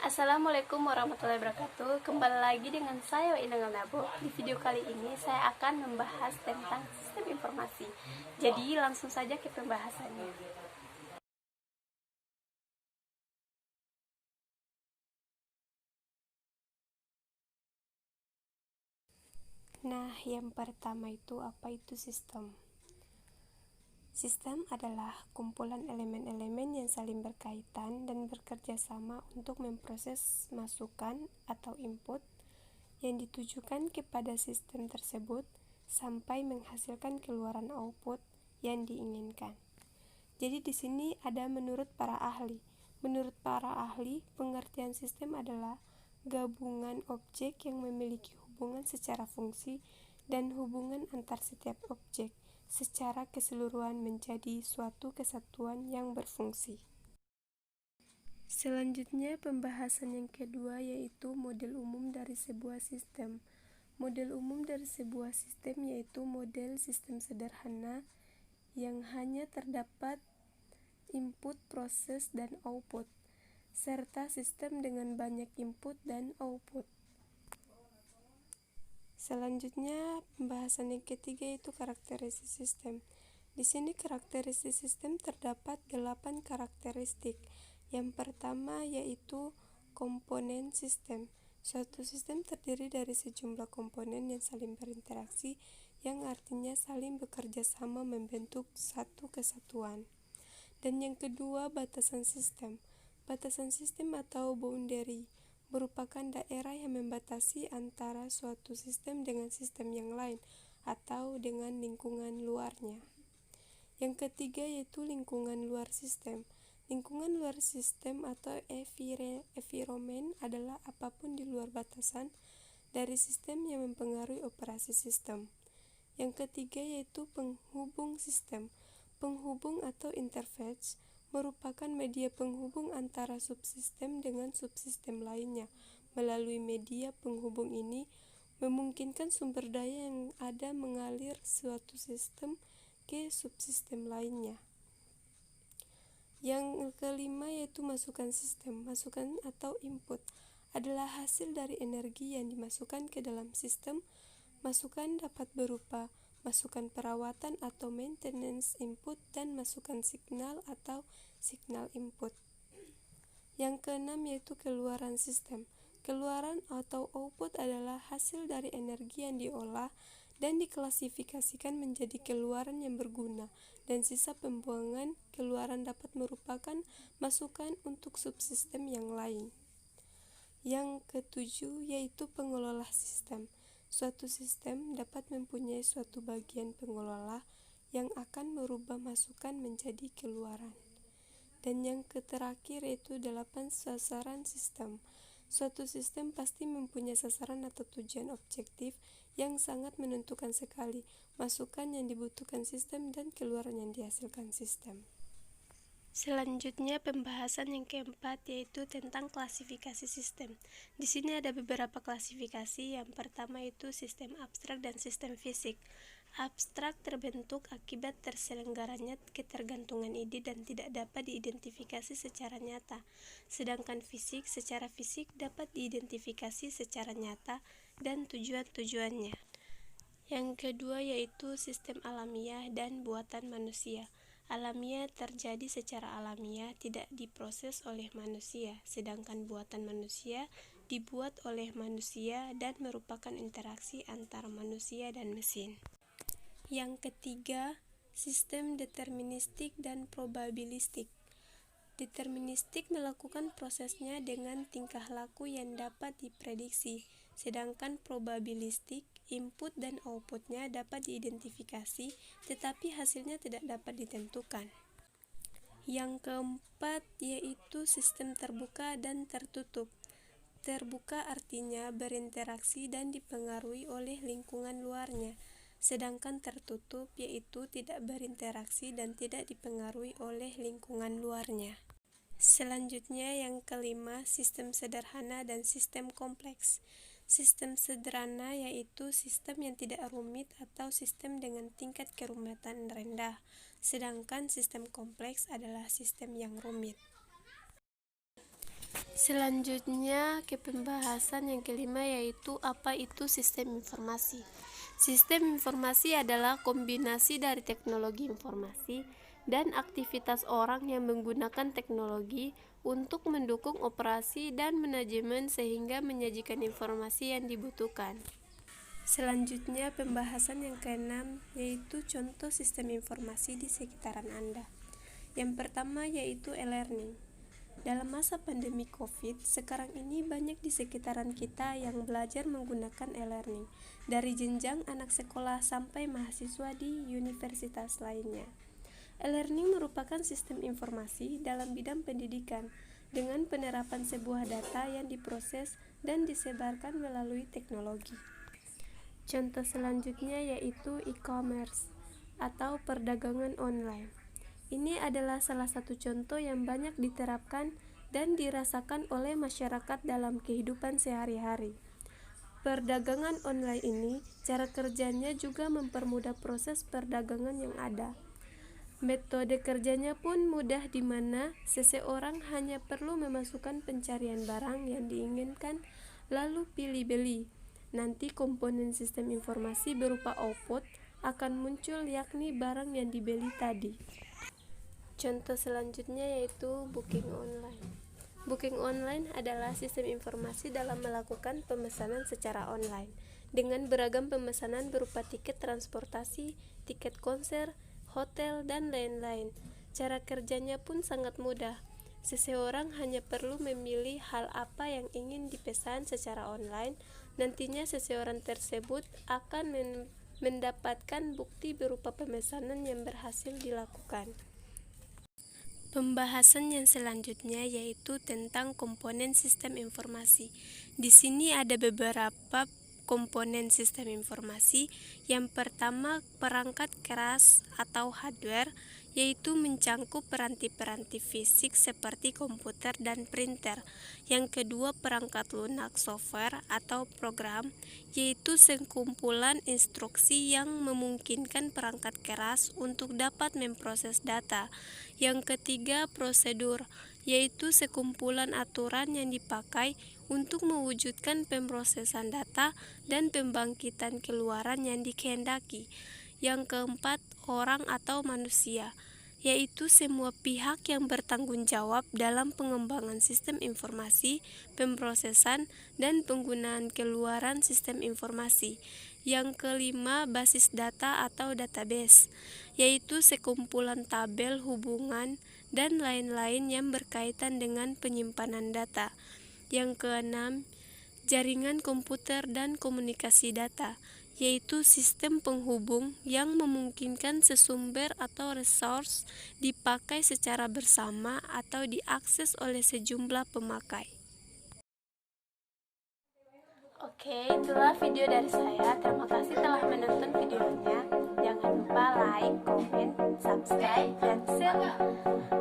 Assalamualaikum warahmatullahi wabarakatuh. Kembali lagi dengan saya Inang Nabo. Di video kali ini saya akan membahas tentang sistem informasi. Jadi langsung saja ke pembahasannya. Nah, yang pertama itu apa itu sistem? Sistem adalah kumpulan elemen-elemen yang saling berkaitan dan bekerja sama untuk memproses masukan atau input yang ditujukan kepada sistem tersebut sampai menghasilkan keluaran output yang diinginkan. Jadi di sini ada menurut para ahli. Menurut para ahli, pengertian sistem adalah gabungan objek yang memiliki hubungan secara fungsi dan hubungan antar setiap objek secara keseluruhan menjadi suatu kesatuan yang berfungsi. Selanjutnya pembahasan yang kedua yaitu model umum dari sebuah sistem. Model umum dari sebuah sistem yaitu model sistem sederhana yang hanya terdapat input, proses, dan output, serta sistem dengan banyak input dan output. Selanjutnya pembahasan yang ketiga yaitu karakteristik sistem. Di sini karakteristik sistem terdapat 8 karakteristik. Yang pertama yaitu komponen sistem. Suatu sistem terdiri dari sejumlah komponen yang saling berinteraksi, yang artinya saling bekerja sama membentuk satu kesatuan. Dan yang kedua, batasan sistem. Batasan sistem atau boundary merupakan daerah yang membatasi antara suatu sistem dengan sistem yang lain atau dengan lingkungan luarnya. Yang ketiga yaitu lingkungan luar sistem. Lingkungan luar sistem atau environment adalah apapun di luar batasan dari sistem yang mempengaruhi operasi sistem. Yang ketiga yaitu penghubung sistem. Penghubung atau interface merupakan media penghubung antara subsistem dengan subsistem lainnya. Melalui media penghubung ini memungkinkan sumber daya yang ada mengalir suatu sistem ke subsistem lainnya. Yang kelima yaitu masukan sistem. Masukan atau input adalah hasil dari energi yang dimasukkan ke dalam sistem. Masukan dapat berupa masukan perawatan atau maintenance input dan masukan signal atau signal input. Yang keenam yaitu keluaran sistem. Keluaran atau output adalah hasil dari energi yang diolah dan diklasifikasikan menjadi keluaran yang berguna, dan sisa pembuangan keluaran dapat merupakan masukan untuk subsistem yang lain. Yang ketujuh yaitu pengelola sistem. Suatu sistem dapat mempunyai suatu bagian pengelola yang akan merubah masukan menjadi keluaran. Dan yang terakhir yaitu 8 sasaran sistem. Suatu sistem pasti mempunyai sasaran atau tujuan objektif yang sangat menentukan sekali masukan yang dibutuhkan sistem dan keluaran yang dihasilkan sistem. Selanjutnya pembahasan yang keempat yaitu tentang klasifikasi sistem. Di sini ada beberapa klasifikasi. Yang pertama itu sistem abstrak dan sistem fisik. Abstrak terbentuk akibat terselenggaranya ketergantungan ide dan tidak dapat diidentifikasi secara nyata. Sedangkan fisik secara fisik dapat diidentifikasi secara nyata dan tujuan-tujuannya. Yang kedua yaitu sistem alamiah dan buatan manusia. Alamiah terjadi secara alamiah, tidak diproses oleh manusia, sedangkan buatan manusia dibuat oleh manusia dan merupakan interaksi antara manusia dan mesin. Yang ketiga, sistem deterministik dan probabilistik. Deterministik melakukan prosesnya dengan tingkah laku yang dapat diprediksi, sedangkan probabilistik input dan outputnya dapat diidentifikasi, tetapi hasilnya tidak dapat ditentukan. Yang keempat yaitu sistem terbuka dan tertutup. Terbuka artinya berinteraksi dan dipengaruhi oleh lingkungan luarnya, sedangkan tertutup yaitu tidak berinteraksi dan tidak dipengaruhi oleh lingkungan luarnya. Selanjutnya yang kelima, sistem sederhana dan sistem kompleks. Sistem sederhana yaitu sistem yang tidak rumit atau sistem dengan tingkat kerumitan rendah, sedangkan sistem kompleks adalah sistem yang rumit. Selanjutnya ke pembahasan yang kelima, yaitu apa itu sistem informasi. Sistem informasi adalah kombinasi dari teknologi informasi dan aktivitas orang yang menggunakan teknologi untuk mendukung operasi dan manajemen sehingga menyajikan informasi yang dibutuhkan. Selanjutnya pembahasan yang keenam, yaitu contoh sistem informasi di sekitaran Anda. Yang pertama yaitu e-learning. Dalam masa pandemi COVID, sekarang ini banyak di sekitaran kita yang belajar menggunakan e-learning, dari jenjang anak sekolah sampai mahasiswa di universitas lainnya. E-learning merupakan sistem informasi dalam bidang pendidikan dengan penerapan sebuah data yang diproses dan disebarkan melalui teknologi. Contoh selanjutnya yaitu e-commerce atau perdagangan online. Ini adalah salah satu contoh yang banyak diterapkan dan dirasakan oleh masyarakat dalam kehidupan sehari-hari. Perdagangan online ini, cara kerjanya juga mempermudah proses perdagangan yang ada. Metode kerjanya pun mudah di mana seseorang hanya perlu memasukkan pencarian barang yang diinginkan lalu pilih beli. Nanti komponen sistem informasi berupa output akan muncul, yakni barang yang dibeli tadi. Contoh selanjutnya yaitu booking online. Booking online adalah sistem informasi dalam melakukan pemesanan secara online dengan beragam pemesanan berupa tiket transportasi, tiket konser, hotel, dan lain-lain. Cara kerjanya pun sangat mudah. Seseorang hanya perlu memilih hal apa yang ingin dipesan secara online. Nantinya seseorang tersebut akan mendapatkan bukti berupa pemesanan yang berhasil dilakukan. Pembahasan yang selanjutnya yaitu tentang komponen sistem informasi. Di sini ada beberapa komponen sistem informasi. Yang pertama, perangkat keras atau hardware, yaitu mencangkup peranti-peranti fisik seperti komputer dan printer. Yang kedua, perangkat lunak software atau program, yaitu sekumpulan instruksi yang memungkinkan perangkat keras untuk dapat memproses data. Yang ketiga, prosedur, yaitu sekumpulan aturan yang dipakai untuk mewujudkan pemrosesan data dan pembangkitan keluaran yang dikehendaki. Yang keempat, orang atau manusia, yaitu semua pihak yang bertanggung jawab dalam pengembangan sistem informasi, pemrosesan, dan penggunaan keluaran sistem informasi. Yang kelima, basis data atau database, yaitu sekumpulan tabel hubungan dan lain-lain yang berkaitan dengan penyimpanan data. Yang keenam, jaringan komputer dan komunikasi data, yaitu sistem penghubung yang memungkinkan sesumber atau resource dipakai secara bersama atau diakses oleh sejumlah pemakai. Oke, itulah video dari saya. Terima kasih telah menonton videonya. Jangan lupa like, comment, subscribe, dan share.